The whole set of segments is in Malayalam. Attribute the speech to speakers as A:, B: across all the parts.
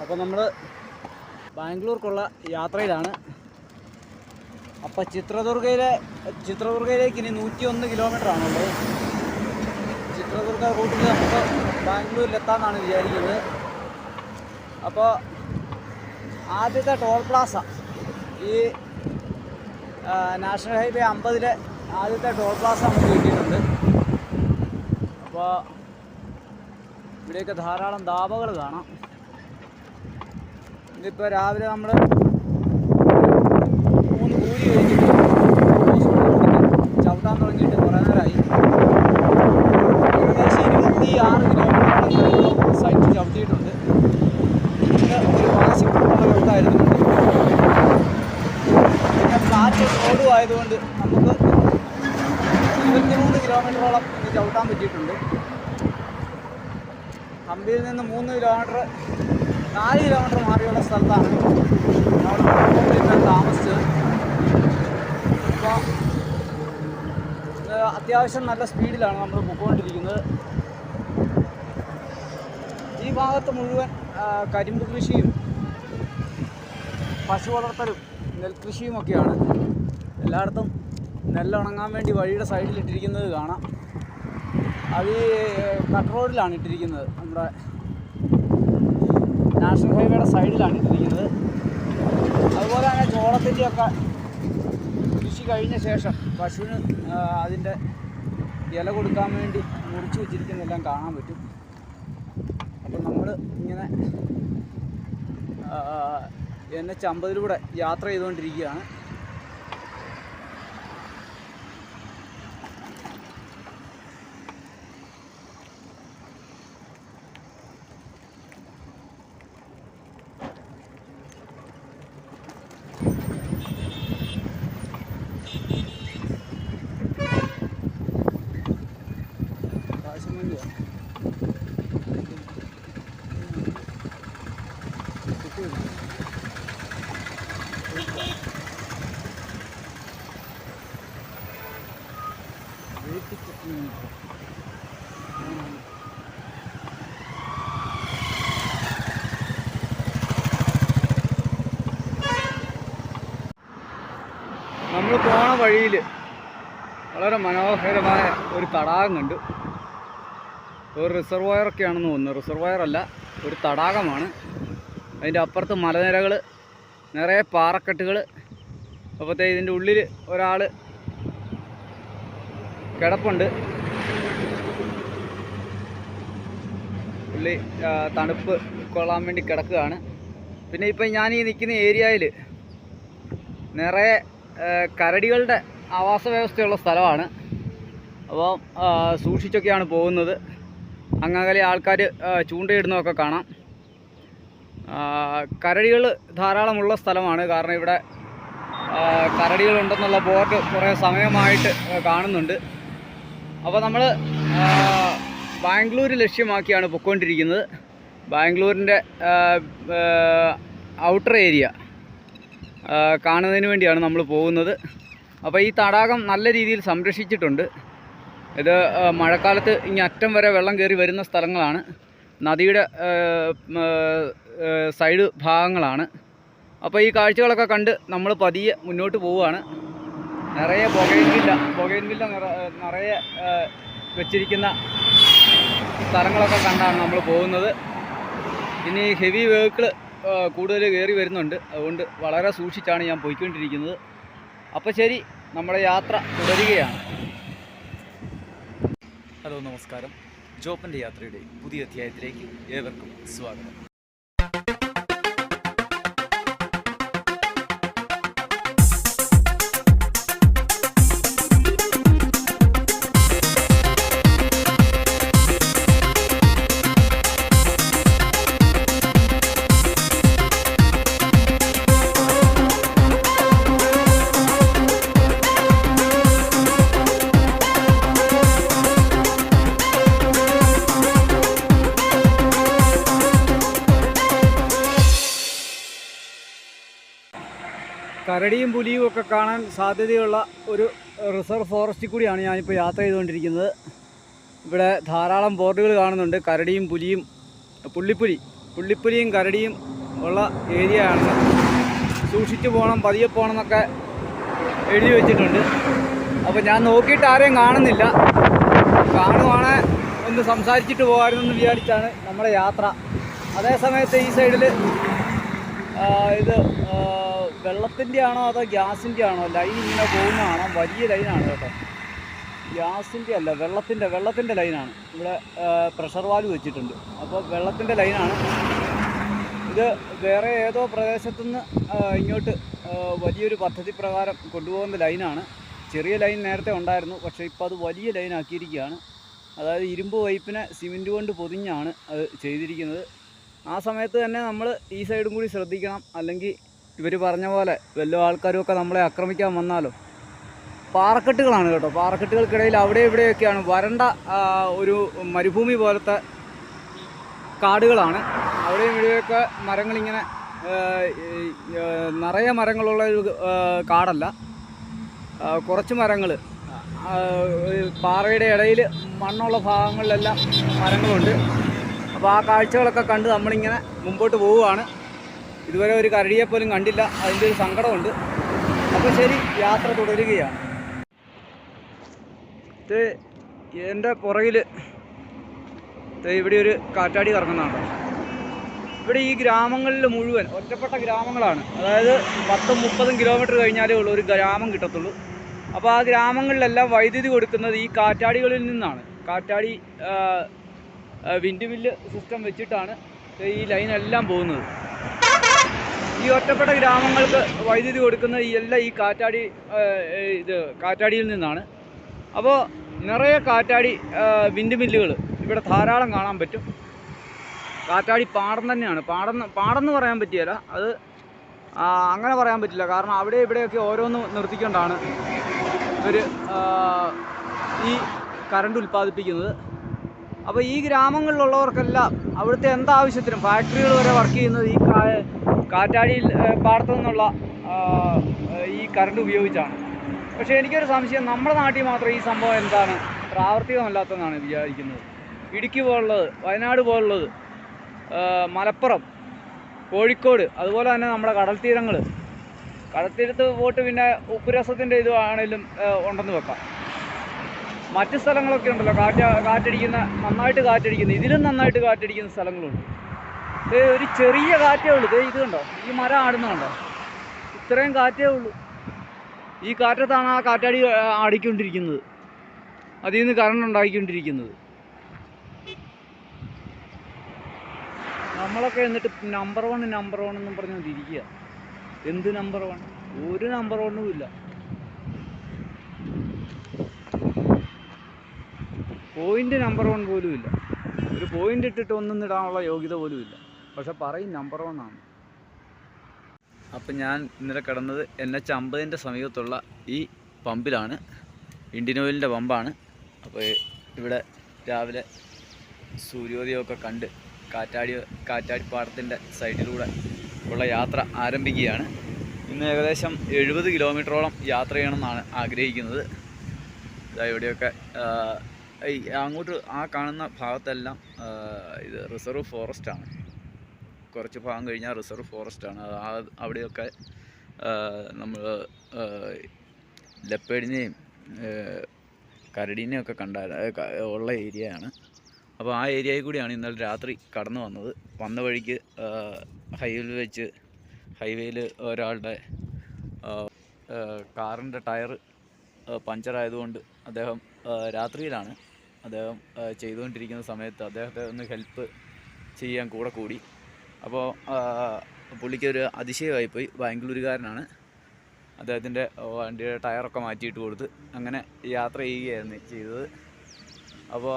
A: അപ്പോൾ നമ്മൾ ബാംഗ്ലൂർക്കുള്ള യാത്രയിലാണ്. അപ്പോൾ ചിത്രദുർഗയിലേക്ക് ഇനി 101 കിലോമീറ്ററാണുള്ളത്. ചിത്രദുർഗ റൂട്ടിൽ നമുക്ക് ബാംഗ്ലൂരിലെത്താമെന്നാണ് വിചാരിക്കുന്നത്. അപ്പോൾ ആദ്യത്തെ ടോൾ പ്ലാസ ഈ നാഷണൽ ഹൈവേ 50 ആദ്യത്തെ ടോൾ പ്ലാസ നമുക്ക് കിട്ടിയിട്ടുണ്ട്. അപ്പോൾ ഇവിടെയൊക്കെ ധാരാളം ധാബകൾ കാണാം. ഇതിപ്പോൾ രാവിലെ നമ്മൾ 3 കൂലി കഴിഞ്ഞിട്ട് ചവിട്ടാൻ തുടങ്ങിയിട്ട് കുറേ നേരമായി. ഏകദേശം 26 കിലോമീറ്റർ സൈറ്റ് ചവിട്ടിയിട്ടുണ്ട്. ഇത് ഒരു വാശിപ്പുള്ള റോഡായിരുന്നു. പിന്നെ ഫ്ലാറ്റ് റോഡും ആയതുകൊണ്ട് നമുക്ക് 23 കിലോമീറ്ററോളം ഇത് ചവിട്ടാൻ പറ്റിയിട്ടുണ്ട്. ഹംപിയിൽ നിന്ന് 4 കിലോമീറ്റർ മാറിയുള്ള സ്ഥലത്താണ് നമ്മൾ താമസിച്ചത്. അപ്പോൾ അത്യാവശ്യം നല്ല സ്പീഡിലാണ് നമ്മൾ പൊയ്ക്കൊണ്ടിരിക്കുന്നത്. ഈ ഭാഗത്ത് മുഴുവൻ കരിമ്പ് കൃഷിയും പശു വളർത്തലും നെൽകൃഷിയുമൊക്കെയാണ്. എല്ലായിടത്തും നെല്ലുണങ്ങാൻ വേണ്ടി വഴിയുടെ സൈഡിലിട്ടിരിക്കുന്നത് കാണാം. അത് ഈ കട്ട് റോഡിലാണ് ഇട്ടിരിക്കുന്നത്. നമ്മുടെ നാഷണൽ ഹൈവേയുടെ സൈഡിലാണ് ഇട്ടിരിക്കുന്നത്. അതുപോലെ തന്നെ ചോളത്തിൻ്റെയൊക്കെ കൃഷി കഴിഞ്ഞ ശേഷം പശുവിന് അതിൻ്റെ ഇല കൊടുക്കാൻ വേണ്ടി മുറിച്ച് വെച്ചിരിക്കുന്നതെല്ലാം കാണാൻ പറ്റും. അപ്പം നമ്മൾ ഇങ്ങനെ NH50 യാത്ര ചെയ്തുകൊണ്ടിരിക്കുകയാണ്. നമ്മൾ പോണ വഴിയിൽ വളരെ മനോഹരമായ ഒരു തടാകം കണ്ടു. ഒരു റിസർവോയറൊക്കെയാണെന്ന് തോന്നുന്നു. റിസർവോയറല്ല, ഒരു തടാകമാണ്. അതിൻ്റെ അപ്പുറത്ത് മലനിരകൾ, നിറയെ പാറക്കെട്ടുകൾ. അപ്പോഴത്തെ ഇതിൻ്റെ ഉള്ളിൽ ഒരാൾ കിടപ്പുണ്ട്. പുള്ളി തണുപ്പ് കൊള്ളാൻ വേണ്ടി കിടക്കുകയാണ്. പിന്നെ ഇപ്പം ഞാൻ ഈ നിൽക്കുന്ന ഏരിയയിൽ നിറയെ കരടികളുടെ ആവാസ വ്യവസ്ഥയുള്ള സ്ഥലമാണ്. അപ്പോൾ സൂക്ഷിച്ചൊക്കെയാണ് പോകുന്നത്. അങ്ങകലെ ആൾക്കാർ ചൂണ്ടയിടുന്നതൊക്കെ കാണാം. കരടികൾ ധാരാളമുള്ള സ്ഥലമാണ്. കാരണം ഇവിടെ കരടികളുണ്ടെന്നുള്ള ബോർഡ് കുറേ സമയമായിട്ട് കാണുന്നുണ്ട്. അപ്പോൾ നമ്മൾ ബാംഗ്ലൂർ ലക്ഷ്യമാക്കിയാണ് പൊയ്ക്കൊണ്ടിരിക്കുന്നത്. ബാംഗ്ലൂരിൻ്റെ ഔട്ടർ ഏരിയ കാണുന്നതിന് വേണ്ടിയാണ് നമ്മൾ പോകുന്നത്. അപ്പോൾ ഈ തടാകം നല്ല രീതിയിൽ സംരക്ഷിച്ചിട്ടുണ്ട്. ഇത് മഴക്കാലത്ത് ഇങ്ങ് അറ്റം വരെ വെള്ളം കയറി വരുന്ന സ്ഥലങ്ങളാണ്. നദിയുടെ സൈഡ് ഭാഗങ്ങളാണ്. അപ്പോൾ ഈ കാഴ്ചകളൊക്കെ കണ്ട് നമ്മൾ പതിയെ മുന്നോട്ട് പോവുകയാണ്. നിറയെ ബൊഗൈൻവില്ല നിറയെ വെച്ചിരിക്കുന്ന സ്ഥലങ്ങളൊക്കെ കണ്ടാണ് നമ്മൾ പോകുന്നത്. ഇനി ഹെവി വെഹിക്കിൾ കൂടുതൽ കയറി വരുന്നുണ്ട്. അതുകൊണ്ട് വളരെ സൂക്ഷിച്ചാണ് ഞാൻ പോയിക്കൊണ്ടിരിക്കുന്നത്. അപ്പോൾ ശരി, നമ്മുടെ യാത്ര തുടരുകയാണ്. ഹലോ, നമസ്കാരം. ജോപ്പൻ്റെ യാത്രയുടെ പുതിയ അധ്യായത്തിലേക്ക് ഏവർക്കും സ്വാഗതം. കരടിയും പുലിയും ഒക്കെ കാണാൻ സാധ്യതയുള്ള ഒരു റിസർവ് ഫോറസ്റ്റിൽ കൂടിയാണ് ഞാനിപ്പോൾ യാത്ര ചെയ്തുകൊണ്ടിരിക്കുന്നത്. ഇവിടെ ധാരാളം ബോർഡുകൾ കാണുന്നുണ്ട്. കരടിയും പുലിയും, പുള്ളിപ്പുലിയും കരടിയും ഉള്ള ഏരിയ ആണ്. സൂക്ഷിച്ചു പോകണം, പതിയെ പോകണം എന്നൊക്കെ എഴുതി വെച്ചിട്ടുണ്ട്. അപ്പോൾ ഞാൻ നോക്കിയിട്ട് ആരെയും കാണുന്നില്ല. കാണുവാണെങ്കിൽ ഒന്ന് സംസാരിച്ചിട്ട് പോകാമെന്ന് വിചാരിച്ചാണ് നമ്മുടെ യാത്ര. അതേ സമയത്ത് ഈ സൈഡിൽ ഇത് വെള്ളത്തിൻ്റെ ആണോ അതോ ഗ്യാസിൻ്റെ ആണോ ലൈൻ ഇങ്ങനെ പോകുന്നതാണോ? വലിയ ലൈനാണ് കേട്ടോ. ഗ്യാസിൻ്റെ അല്ല, വെള്ളത്തിൻ്റെ ലൈനാണ്. ഇവിടെ പ്രഷർ വാൽവ് വെച്ചിട്ടുണ്ട്. അപ്പോൾ വെള്ളത്തിൻ്റെ ലൈനാണ് ഇത്. വേറെ ഏതോ പ്രദേശത്തുനിന്ന് ഇങ്ങോട്ട് വലിയൊരു പദ്ധതി പ്രകാരം കൊണ്ടുപോകുന്ന ലൈനാണ്. ചെറിയ ലൈൻ നേരത്തെ ഉണ്ടായിരുന്നു, പക്ഷേ ഇപ്പോൾ അത് വലിയ ലൈൻ ആക്കിയിരിക്കുകയാണ്. അതായത് ഇരുമ്പ് പൈപ്പിനെ സിമെൻറ്റ് കൊണ്ട് പൊതിഞ്ഞാണ് അത് ചെയ്തിരിക്കുന്നത്. ആ സമയത്ത് തന്നെ നമ്മൾ ഈ സൈഡും കൂടി ശ്രദ്ധിക്കണം, അല്ലെങ്കിൽ ഇവർ പറഞ്ഞ പോലെ വല്ല ആൾക്കാരുമൊക്കെ നമ്മളെ ആക്രമിക്കാൻ വന്നാലോ. പാറക്കെട്ടുകളാണ് കേട്ടോ. പാറക്കെട്ടുകൾക്കിടയിൽ അവിടെ ഇവിടെയൊക്കെയാണ് വരണ്ട ഒരു മരുഭൂമി പോലത്തെ കാടുകളാണ്. അവിടെയും ഇവിടെയൊക്കെ മരങ്ങളിങ്ങനെ നിറയെ മരങ്ങളുള്ള ഒരു കാടല്ല, കുറച്ച് മരങ്ങൾ. പാറയുടെ ഇടയിൽ മണ്ണുള്ള ഭാഗങ്ങളിലെല്ലാം മരങ്ങളുണ്ട്. അപ്പോൾ ആ കാഴ്ചകളൊക്കെ കണ്ട് നമ്മളിങ്ങനെ മുമ്പോട്ട് പോവുകയാണ്. ഇതുവരെ ഒരു കരടിയെ പോലും കണ്ടില്ല, അതിൻ്റെ ഒരു സങ്കടമുണ്ട്. അപ്പോൾ ശരി, യാത്ര തുടരുകയാണ്. ഇത് എൻ്റെ പുറകിൽ ഇവിടെ ഒരു കാറ്റാടി കറങ്ങുന്നതാണ്. ഇവിടെ ഈ ഗ്രാമങ്ങളിൽ മുഴുവൻ ഒറ്റപ്പെട്ട ഗ്രാമങ്ങളാണ്. അതായത് 10-30 കിലോമീറ്റർ കഴിഞ്ഞാലേ ഉള്ളൂ ഒരു ഗ്രാമം കിട്ടത്തുള്ളൂ. അപ്പോൾ ആ ഗ്രാമങ്ങളിലെല്ലാം വൈദ്യുതി കൊടുക്കുന്നത് ഈ കാറ്റാടികളിൽ നിന്നാണ്. കാറ്റാടി വിൻഡ് മില്ല് സിസ്റ്റം വെച്ചിട്ടാണ് ഈ ലൈനെല്ലാം പോകുന്നത്. ഈ ഒറ്റപ്പെട്ട ഗ്രാമങ്ങൾക്ക് വൈദ്യുതി കൊടുക്കുന്നത് എല്ലാം ഈ കാറ്റാടിയിൽ നിന്നാണ്. അപ്പോൾ നിറയെ കാറ്റാടി വിൻഡ് മില്ലുകൾ ഇവിടെ ധാരാളം കാണാൻ പറ്റും. കാറ്റാടി പാടം തന്നെയാണ്. പാടം പറയാൻ പറ്റിയല്ല, അത് അങ്ങനെ പറയാൻ പറ്റില്ല. കാരണം അവിടെ ഇവിടെയൊക്കെ ഓരോന്ന് നിർത്തിക്കൊണ്ടാണ് ഇവർ ഈ കറണ്ട് ഉൽപ്പാദിപ്പിക്കുന്നത്. അപ്പോൾ ഈ ഗ്രാമങ്ങളിലുള്ളവർക്കെല്ലാം അവിടുത്തെ എന്താവശ്യത്തിനും ഫാക്ടറികൾ വരെ വർക്ക് ചെയ്യുന്നത് ഈ കാറ്റാടിയിൽ പാടത്തു നിന്നുള്ള ഈ കറണ്ട് ഉപയോഗിച്ചാണ്. പക്ഷേ എനിക്കൊരു സംശയം, നമ്മുടെ നാട്ടിൽ മാത്രം ഈ സംഭവം എന്താണ് പ്രാവർത്തികമല്ലാത്തതെന്നാണ് വിചാരിക്കുന്നത്. ഇടുക്കി പോലുള്ളത്, വയനാട് പോലുള്ളത്, മലപ്പുറം, കോഴിക്കോട്, അതുപോലെ തന്നെ നമ്മുടെ കടൽത്തീരത്ത് പോയിട്ട് പിന്നെ ഉപ്പുരസത്തിൻ്റെ ഇത് ആണെങ്കിലും ഉണ്ടെന്ന് വെക്കാം. മറ്റ് സ്ഥലങ്ങളൊക്കെ ഉണ്ടല്ലോ നന്നായിട്ട് കാറ്റടിക്കുന്ന, ഇതിലും നന്നായിട്ട് കാറ്റടിക്കുന്ന സ്ഥലങ്ങളുണ്ട്. ഇത് ഒരു ചെറിയ കാറ്റേ ഉള്ളൂ. ഇത് കണ്ടോ, ഈ മരം ആടുന്നുണ്ടോ? ഇത്രയും കാറ്റേ ഉള്ളൂ. ഈ കാറ്റത്താണ് ആ കാറ്റാടി ആടിക്കൊണ്ടിരിക്കുന്നത്, അതിൽ നിന്ന് കറണ്ട് ഉണ്ടാക്കിക്കൊണ്ടിരിക്കുന്നത്. നമ്മളൊക്കെ എന്നിട്ട് നമ്പർ വൺ എന്നും പറഞ്ഞുകൊണ്ടിരിക്കുക. എന്ത് നമ്പർ 1? ഒരു നമ്പർ 1ഉം ഇല്ല. പോയിൻ്റ് നമ്പർ 1 പോലും ഇല്ല. ഒരു പോയിൻ്റ് ഇട്ടിട്ട് ഒന്നും ഇടാനുള്ള യോഗ്യത പോലും ഇല്ല. പക്ഷെ പറയും നമ്പർ 1 ആണ്. അപ്പം ഞാൻ ഇന്നലെ കിടന്നത് NH50 സമീപത്തുള്ള ഈ പമ്പിലാണ്. ഇന്ത്യൻ ഓയിലിൻ്റെ പമ്പാണ്. അപ്പോൾ ഇവിടെ രാവിലെ സൂര്യോദയമൊക്കെ കണ്ട് കാറ്റാടിപ്പാടത്തിൻ്റെ സൈഡിലൂടെ ഉള്ള യാത്ര ആരംഭിക്കുകയാണ്. ഇന്ന് ഏകദേശം 70 കിലോമീറ്ററോളം യാത്ര ചെയ്യണമെന്നാണ് ആഗ്രഹിക്കുന്നത്. ഇവിടെയൊക്കെ അങ്ങോട്ട് ആ കാണുന്ന ഭാഗത്തെല്ലാം ഇത് റിസർവ് ഫോറസ്റ്റാണ്. കുറച്ച് ഭാഗം കഴിഞ്ഞാൽ റിസർവ് ഫോറസ്റ്റാണ്. അവിടെയൊക്കെ നമ്മൾ ലെപ്പേഡിനെയും കരടീനെയൊക്കെ ഉള്ള ഏരിയയാണ്. അപ്പോൾ ആ ഏരിയയിൽ കൂടിയാണ് ഇന്നലെ രാത്രി കടന്നു വന്നത്. വന്ന വഴിക്ക് ഹൈവേയിൽ ഒരാളുടെ കാറിൻ്റെ ടയർ പഞ്ചറായതുകൊണ്ട് അദ്ദേഹം രാത്രിയിലാണ് അദ്ദേഹം ചെയ്തുകൊണ്ടിരിക്കുന്ന സമയത്ത് അദ്ദേഹത്തെ ഒന്ന് ഹെൽപ്പ് ചെയ്യാൻ കൂടി. അപ്പോൾ പുള്ളിക്കൊരു അതിശയമായിപ്പോയി. ബാംഗ്ലൂരുകാരനാണ്. അദ്ദേഹത്തിൻ്റെ വണ്ടിയുടെ ടയറൊക്കെ മാറ്റിയിട്ട് കൊടുത്ത് അങ്ങനെ യാത്ര ചെയ്യുകയായിരുന്നു ചെയ്തത്. അപ്പോൾ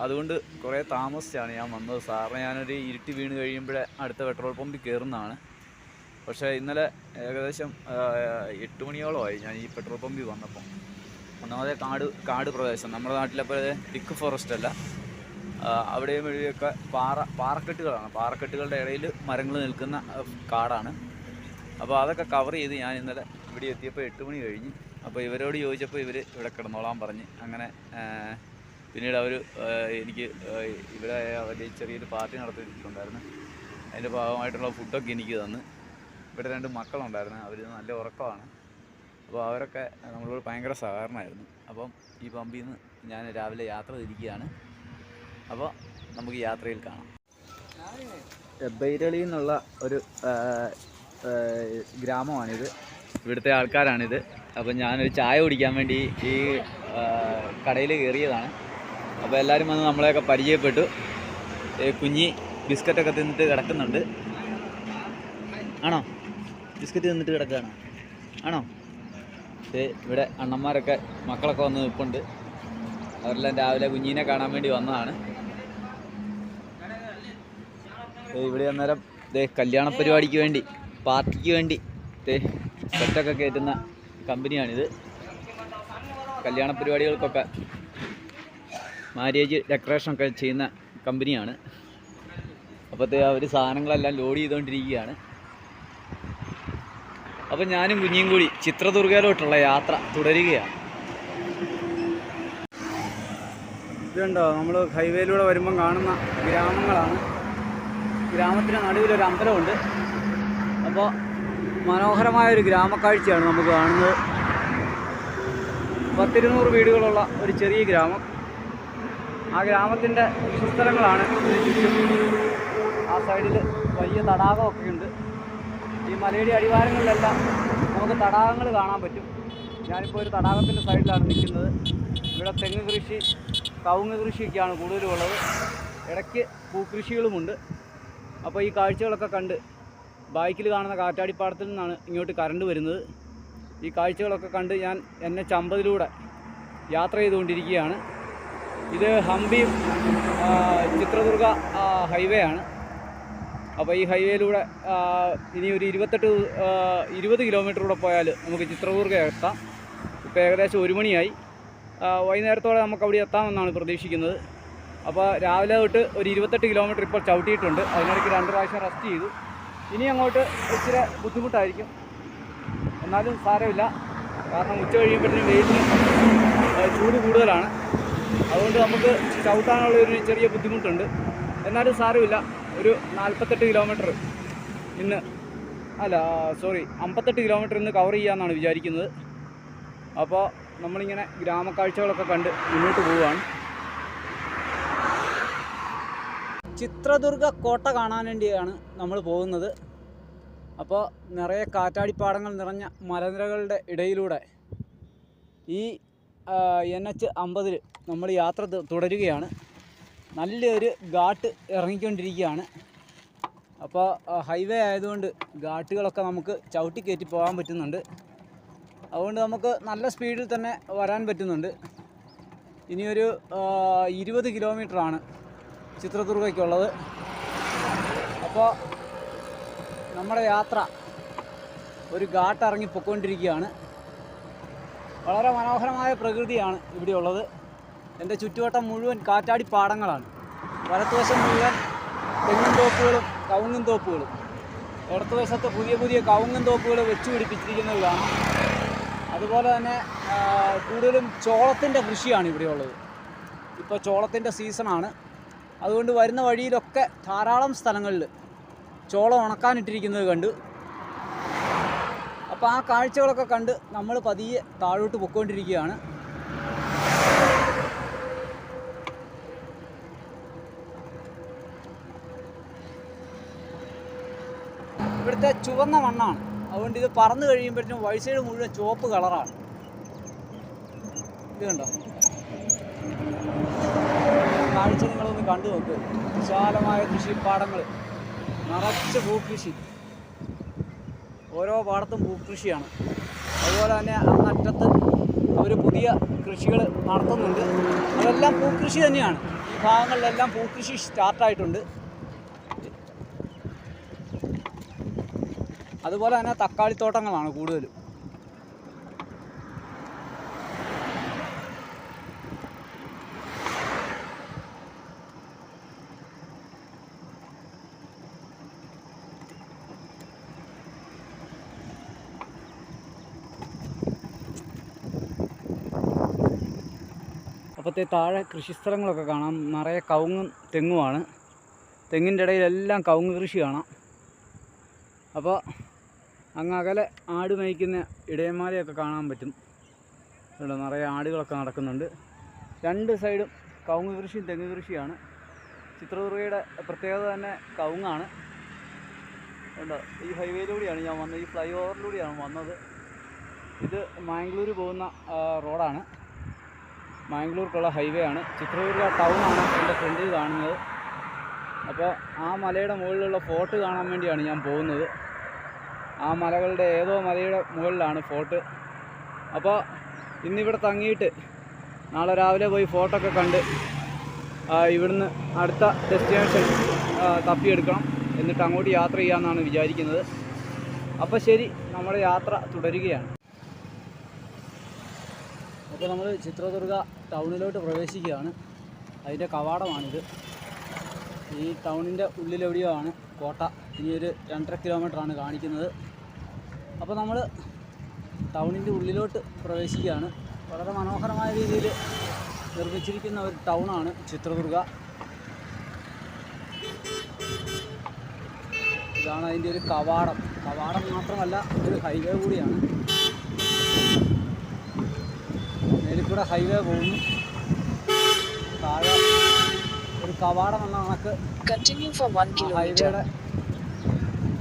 A: അതുകൊണ്ട് കുറേ താമസിച്ചാണ് ഞാൻ വന്നത്. സാറിന് ഞാനൊരു ഇരുട്ടി വീണ് കഴിയുമ്പോഴേ അടുത്ത പെട്രോൾ പമ്പിൽ കയറുന്നതാണ്. പക്ഷേ ഇന്നലെ ഏകദേശം 8 മണിയോളമായി ഞാൻ ഈ പെട്രോൾ പമ്പിൽ വന്നപ്പോൾ. ഒന്നാമതേ കാട് പ്രദേശം, നമ്മുടെ നാട്ടിലെ പോലെ തിക്ക് ഫോറസ്റ്റ് അല്ല. അവിടെയും ഇവിടെയൊക്കെ പാറക്കെട്ടുകളാണ്. പാറക്കെട്ടുകളുടെ ഇടയിൽ മരങ്ങൾ നിൽക്കുന്ന കാടാണ്. അപ്പോൾ അതൊക്കെ കവർ ചെയ്ത് ഞാൻ ഇന്നലെ ഇവിടെ എത്തിയപ്പോൾ 8 മണി കഴിഞ്ഞ്. അപ്പോൾ ഇവരോട് ചോദിച്ചപ്പോൾ ഇവർ ഇവിടെ കിടന്നോളാൻ പറഞ്ഞ്. അങ്ങനെ പിന്നീട് അവർ എനിക്ക് ഇവിടെ അവർ ചെറിയൊരു പാർട്ടി നടത്തിയിട്ടുണ്ടായിരുന്നു. അതിൻ്റെ ഭാഗമായിട്ടുള്ള ഫുഡൊക്കെ എനിക്ക് തന്ന്. ഇവിടെ 2 മക്കളുണ്ടായിരുന്നു, അവർ നല്ല ഉറക്കമാണ്. അപ്പോൾ അവരൊക്കെ നമ്മളോട് ഭയങ്കര സഹകരണമായിരുന്നു. അപ്പം ഈ പമ്പിൽ നിന്ന് ഞാൻ രാവിലെ യാത്ര തിരിക്കുകയാണ്. അപ്പോൾ നമുക്ക് യാത്രയിൽ കാണാം. ബൈരളി എന്നുള്ള ഒരു ഗ്രാമമാണിത്, ഇവിടുത്തെ ആൾക്കാരാണിത്. അപ്പം ഞാനൊരു ചായ കുടിക്കാൻ വേണ്ടി ഈ കടയിൽ കയറിയതാണ്. അപ്പോൾ എല്ലാവരും വന്ന് നമ്മളെയൊക്കെ പരിചയപ്പെട്ടു. കുഞ്ഞി ബിസ്ക്കറ്റൊക്കെ തിന്നിട്ട് കിടക്കുന്നുണ്ട്. ആണോ? ബിസ്ക്കറ്റ് തിന്നിട്ട് കിടക്കുകയാണോ? ആണോ? ഇവിടെ അണ്ണന്മാരൊക്കെ മക്കളൊക്കെ വന്ന് നിൽപ്പുണ്ട്. അവരെല്ലാം രാവിലെ കുഞ്ഞിനെ കാണാൻ വേണ്ടി വന്നതാണ്. ഇവിടെ അന്നേരം കല്യാണ പരിപാടിക്ക് വേണ്ടി, പാർട്ടിക്ക് വേണ്ടി സെറ്റൊക്കെ കയറ്റുന്ന കമ്പനിയാണിത്. കല്യാണ പരിപാടികൾക്കൊക്കെ മാര്യേജ് ഡെക്കറേഷനൊക്കെ ചെയ്യുന്ന കമ്പനിയാണ്. അപ്പോഴത്തെ അവർ സാധനങ്ങളെല്ലാം ലോഡ് ചെയ്തുകൊണ്ടിരിക്കുകയാണ്. അപ്പം ഞാനും കുഞ്ഞിയും കൂടി ചിത്രദുർഗയിലോട്ടുള്ള യാത്ര തുടരുകയാണ്. ഇതുണ്ടോ, നമ്മൾ ഹൈവേയിലൂടെ വരുമ്പം കാണുന്ന ഗ്രാമങ്ങളാണ്. ഗ്രാമത്തിന് നടുവിലൊരു അമ്പലമുണ്ട്. അപ്പോൾ മനോഹരമായൊരു ഗ്രാമക്കാഴ്ചയാണ് നമുക്ക് കാണുന്നത്. 10-200 വീടുകളുള്ള ഒരു ചെറിയ ഗ്രാമം. ആ ഗ്രാമത്തിൻ്റെ കൃഷിസ്ഥലങ്ങളാണ് ചുറ്റും. ആ സൈഡിൽ വലിയ തടാകമൊക്കെ ഉണ്ട്. ഈ മലയുടെ അടിവാരങ്ങളിലെല്ലാം നമുക്ക് തടാകങ്ങൾ കാണാൻ പറ്റും. ഞാനിപ്പോൾ ഒരു തടാകത്തിൻ്റെ സൈഡിലാണ് നിൽക്കുന്നത്. ഇവിടെ തെങ്ങ് കൃഷി, കവുങ്ങ് കൃഷിയൊക്കെയാണ് കൂടുതലും ഉള്ളത്. ഇടയ്ക്ക് പൂക്കൃഷികളുമുണ്ട്. അപ്പോൾ ഈ കാഴ്ചകളൊക്കെ കണ്ട്, ബൈക്കിൽ കാണുന്ന കാറ്റാടിപ്പാടത്തിൽ നിന്നാണ് ഇങ്ങോട്ട് കറണ്ട് വരുന്നത്. ഈ കാഴ്ചകളൊക്കെ കണ്ട് ഞാൻ NH50 യാത്ര ചെയ്തുകൊണ്ടിരിക്കുകയാണ്. ഇത് ഹംപി ചിത്രദുർഗ ഹൈവേ ആണ്. അപ്പോൾ ഈ ഹൈവേയിലൂടെ ഇനി ഒരു 20 കിലോമീറ്റർ പോയാൽ നമുക്ക് ചിത്രദുർഗ എത്താം. ഇപ്പോൾ ഏകദേശം 1 മണിയായി. വൈകുന്നേരത്തോടെ നമുക്ക് അവിടെ എത്താമെന്നാണ് പ്രതീക്ഷിക്കുന്നത്. അപ്പോൾ രാവിലെ തൊട്ട് ഒരു 28 കിലോമീറ്റർ ഇപ്പോൾ ചവിട്ടിയിട്ടുണ്ട്. അതിനിടയ്ക്ക് 2 പ്രാവശ്യം റെസ്റ്റ് ചെയ്തു. ഇനി അങ്ങോട്ട് ഇച്ചിരി ബുദ്ധിമുട്ടായിരിക്കും, എന്നാലും സാരമില്ല. കാരണം ഉച്ച കഴിയുമ്പോഴത്തേനും വെയിലിന് ചൂട് കൂടുതലാണ്. അതുകൊണ്ട് നമുക്ക് ചവിട്ടാനുള്ള ഒരു ചെറിയ ബുദ്ധിമുട്ടുണ്ട്. എന്നാലും സാരമില്ല. ഒരു 48 കിലോമീറ്റർ ഇന്ന്, 58 കിലോമീറ്റർ ഇന്ന് കവർ ചെയ്യാമെന്നാണ് വിചാരിക്കുന്നത്. അപ്പോൾ നമ്മളിങ്ങനെ ഗ്രാമക്കാഴ്ചകളൊക്കെ കണ്ട് മുന്നോട്ട് പോവുകയാണ്. ചിത്രദുർഗ കോട്ട കാണാൻ വേണ്ടിയാണ് നമ്മൾ പോകുന്നത്. അപ്പോൾ നിറയെ കാറ്റാടിപ്പാടങ്ങൾ നിറഞ്ഞ മലനിരകളുടെ ഇടയിലൂടെ ഈ NH50 നമ്മൾ യാത്ര തുടരുകയാണ്. നല്ലൊരു ഘാട്ട് ഇറങ്ങിക്കൊണ്ടിരിക്കുകയാണ്. അപ്പോൾ ഹൈവേ ആയതുകൊണ്ട് ഘാട്ടുകളൊക്കെ നമുക്ക് ചവിട്ടി കയറ്റി പോകാൻ പറ്റുന്നുണ്ട്. അതുകൊണ്ട് നമുക്ക് നല്ല സ്പീഡിൽ തന്നെ വരാൻ പറ്റുന്നുണ്ട്. ഇനിയൊരു 20 കിലോമീറ്ററാണ് ചിത്രദുർഗയ്ക്കുള്ളത്. അപ്പോൾ നമ്മുടെ യാത്ര ഒരു ഘാട്ട് ഇറങ്ങി പൊയ്ക്കൊണ്ടിരിക്കുകയാണ്. വളരെ മനോഹരമായ പ്രകൃതിയാണ് ഇവിടെയുള്ളത്. എൻ്റെ ചുറ്റുവട്ടം മുഴുവൻ കാറ്റാടിപ്പാടങ്ങളാണ്. വലത്തുവശം മുഴുവൻ തെങ്ങും തോപ്പുകളും കവുങ്ങും തോപ്പുകളും. ഇടത്തുവശത്ത് പുതിയ പുതിയ കവുങ്ങും തോപ്പുകൾ വെച്ച് പിടിപ്പിച്ചിരിക്കുന്നത് കാണാം. അതുപോലെ തന്നെ കൂടുതലും ചോളത്തിൻ്റെ കൃഷിയാണ് ഇവിടെയുള്ളത്. ഇപ്പോൾ ചോളത്തിൻ്റെ സീസണാണ്. അതുകൊണ്ട് വരുന്ന വഴിയിലൊക്കെ ധാരാളം സ്ഥലങ്ങളിൽ ചോളം ഉണക്കാനിട്ടിരിക്കുന്നത് കണ്ടു. അപ്പോൾ ആ കാഴ്ചകളൊക്കെ കണ്ട് നമ്മൾ പതിയെ താഴോട്ട് പൊയ്ക്കൊണ്ടിരിക്കുകയാണ്. ഇവിടുത്തെ ചുവന്ന മണ്ണാണ്. അതുകൊണ്ട് ഇത് പറന്ന് കഴിയുമ്പോഴത്തേക്കും വഴി സൈഡ് മുഴുവൻ ചുവപ്പ് കളറാണ്. ഇത് കണ്ടോ, കാഴ്ച നിങ്ങളൊന്ന് കണ്ടു നോക്ക്. വിശാലമായ കൃഷിപ്പാടങ്ങൾ, നിറച്ച് പൂക്കൃഷി. ഓരോ പാടത്തും പൂക്കൃഷിയാണ്. അതുപോലെ തന്നെ അങ്ങറ്റത്ത് അവർ പുതിയ കൃഷികൾ നടത്തുന്നുണ്ട്. അതെല്ലാം പൂക്കൃഷി തന്നെയാണ്. ഈ ഭാഗങ്ങളിലെല്ലാം പൂക്കൃഷി സ്റ്റാർട്ടായിട്ടുണ്ട്. അതുപോലെ തന്നെ തക്കാളിത്തോട്ടങ്ങളാണ് കൂടുതലും. അപ്പോഴത്തെ താഴെ കൃഷിസ്ഥലങ്ങളൊക്കെ കാണാം. നിറയെ കവുങ്ങും തെങ്ങുമാണ്. തെങ്ങിൻ്റെ ഇടയിലെല്ലാം കവുങ്ങ് കൃഷി കാണാം. അപ്പോൾ അങ്ങ് അകലെ ആട് മേയ്ക്കുന്ന ഇടയന്മാരെയൊക്കെ കാണാൻ പറ്റും. ഇവിടെ നിറയെ ആടുകളൊക്കെ നടക്കുന്നുണ്ട്. രണ്ട് സൈഡും കവുങ്ങ് കൃഷിയും തെങ്ങ് കൃഷിയാണ്. ചിത്രദുർഗയുടെ പ്രത്യേകത തന്നെ കവുങ്ങാണ്. ഉണ്ട്, ഈ ഹൈവേയിലൂടെയാണ് ഞാൻ വന്നത്, ഈ ഫ്ലൈ ഓവറിലൂടെയാണ് വന്നത്. ഇത് മാംഗ്ലൂർ പോകുന്ന റോഡാണ്, മാംഗ്ലൂർക്കുള്ള ഹൈവേ ആണ്. ചിത്രദുർഗ ടൗണാണ് എൻ്റെ ഫ്രണ്ടിൽ കാണുന്നത്. അപ്പോൾ ആ മലയുടെ മുകളിലുള്ള ഫോർട്ട് കാണാൻ വേണ്ടിയാണ് ഞാൻ പോകുന്നത്. ആ മലകളുടെ ഏതോ മലയുടെ മുകളിലാണ് ഫോർട്ട്. അപ്പോൾ ഇന്നിവിടെ തങ്ങിയിട്ട് നാളെ രാവിലെ പോയി ഫോർട്ടൊക്കെ കണ്ട് ഇവിടുന്ന് അടുത്ത ഡെസ്റ്റിനേഷൻ തപ്പിയെടുക്കണം. എന്നിട്ട് അങ്ങോട്ട് യാത്ര ചെയ്യാമെന്നാണ് വിചാരിക്കുന്നത്. അപ്പോൾ ശരി, നമ്മുടെ യാത്ര തുടരുകയാണ്. അപ്പോൾ നമ്മൾ ചിത്രദുർഗ ടൗണിലോട്ട് പ്രവേശിക്കുകയാണ്. അതിൻ്റെ കവാടമാണിത്. ഈ ടൗണിൻ്റെ ഉള്ളിലെവിടെയോ ആണ് കോട്ട. ഇനിയൊരു 2.5 കിലോമീറ്ററാണ് കാണിക്കുന്നത്. അപ്പോൾ നമ്മൾ ടൗണിൻ്റെ ഉള്ളിലോട്ട് പ്രവേശിക്കുകയാണ്. വളരെ മനോഹരമായ രീതിയിൽ നിർമ്മിച്ചിരിക്കുന്ന ഒരു ടൗണാണ് ചിത്രദുർഗ. ഇതാണ് അതിൻ്റെ ഒരു കവാടം. കവാടം മാത്രമല്ല, ഒരു ഹൈവേ കൂടിയാണ്. മേലിൽ കൂടെ ഹൈവേ പോകുന്നു. താഴെ ഒരു കവാടം എന്ന കണക്ക് ഹൈവേയുടെ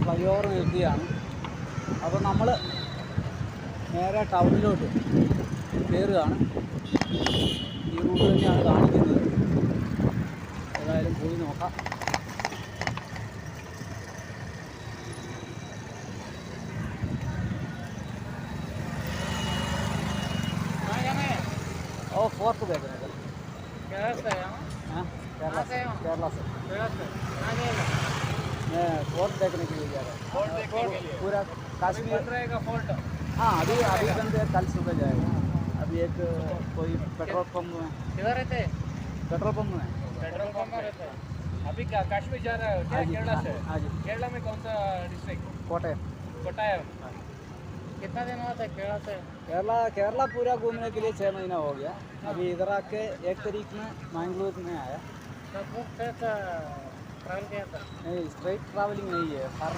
A: ഫ്ലൈ ഓവർ നിൽക്കുകയാണ്. അപ്പോൾ നമ്മൾ നേരെ ടൗണിലോട്ട് കയറുകയാണ്. ഈ റൂട്ട് തന്നെയാണ് കാണിക്കുന്നത്. ഏതായാലും പോയി നോക്കാം. ओ फोर्थ देख रहे हैं हाँ केरला से मैं फोर्ट देखने के लिए जा रहा हूँ. पूरा कश्मीर रहेगा फोर्ट. हाँ अभी बंद है, कल सुबह जाएगा. अभी एक कोई पेट्रोल पंप में. किधर रहते हैं? पेट्रोल पंप में. पेट्रोल पंप में रहते हैं. अभी क्या कश्मीर जा रहा है क्या? केरला से. हाँ जी. केरला में कौन सा डिस्ट्रिक्ट? कोटायम. कोटायम. कितना दिन हुआ था केरला से? केरला पूरा घूमने के लिए 6 महीना हो गया. अभी इधर आके 1 तारीख में मैंगलोर में आया. ट्रैवल किया था? नहीं, स्ट्रेट ट्रैवलिंग नहीं है, हर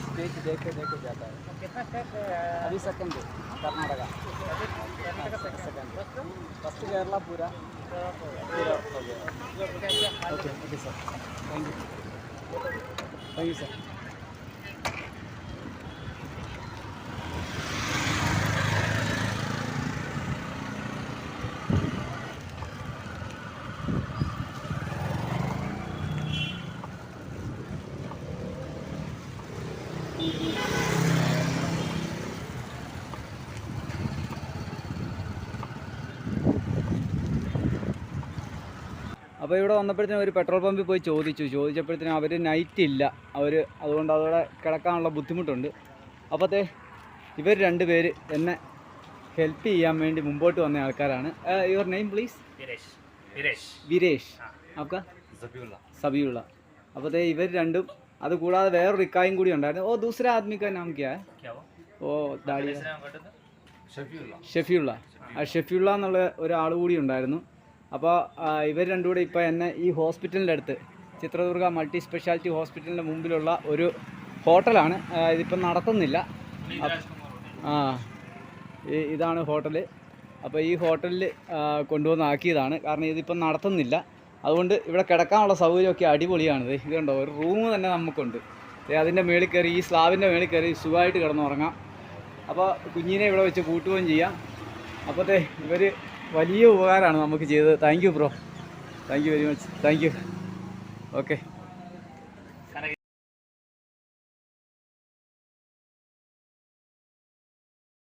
A: स्टेट देख के जाता है. कितना स्टेट? अभी second Karnataka. Second. First Kerala पूरा हो गया. Okay okay sir, thank you sir. അപ്പോൾ ഇവിടെ വന്നപ്പോഴത്തേനും ഒരു പെട്രോൾ പമ്പിൽ പോയി ചോദിച്ചപ്പോഴത്തേനും അവർ നൈറ്റ് ഇല്ല, അതുകൊണ്ട് അതോടെ കിടക്കാനുള്ള ബുദ്ധിമുട്ടുണ്ട്. അപ്പോഴത്തെ ഇവർ 2 പേര് എന്നെ ഹെൽപ്പ് ചെയ്യാൻ വേണ്ടി മുമ്പോട്ട് വന്ന ആൾക്കാരാണ്. Your name please? വിരേഷ്. आपका? സബിയുള്ള. അപ്പോഴത്തെ ഇവർ രണ്ടും, അതുകൂടാതെ വേറൊരു ഇക്കായും കൂടി ഉണ്ടായിരുന്നു. ഓ ദൂസര ആദ്മി കാ നാം ക്യാ ഹൈ? ഓ ദാടി ഷെഫിയുള്ള. ആ ഷെഫിയുള്ള എന്നുള്ള ഒരാൾ കൂടി ഉണ്ടായിരുന്നു. അപ്പോൾ ഇവർ രണ്ടും കൂടെ ഇപ്പോൾ എന്നെ ഈ ഹോസ്പിറ്റലിൻ്റെ അടുത്ത്, ചിത്രദുർഗ മൾട്ടി സ്പെഷ്യാലിറ്റി ഹോസ്പിറ്റലിൻ്റെ മുമ്പിലുള്ള ഒരു ഹോട്ടലാണ്. ഇതിപ്പം നടത്തുന്നില്ല. ഇതാണ് ഹോട്ടൽ. അപ്പോൾ ഈ ഹോട്ടലിൽ കൊണ്ടുവന്നാക്കിയതാണ്. കാരണം ഇതിപ്പം നടത്തുന്നില്ല. അതുകൊണ്ട് ഇവിടെ കിടക്കാനുള്ള സൗകര്യമൊക്കെ അടിപൊളിയാണിത്. ഇതുണ്ടോ, ഒരു റൂം തന്നെ നമുക്കുണ്ട്. അതിൻ്റെ മേളിൽ കയറി, ഈ സ്ലാബിൻ്റെ മേളിൽ കയറി സുഖമായിട്ട് കിടന്നുറങ്ങാം. അപ്പോൾ കുഞ്ഞിനെ ഇവിടെ വെച്ച് കൂട്ടുകയും ചെയ്യാം. അപ്പോഴത്തെ ഇവർ വലിയ ഉപകാരമാണ് നമുക്ക് ചെയ്തത്. Thank you bro, thank you very much. Thank you. Okay.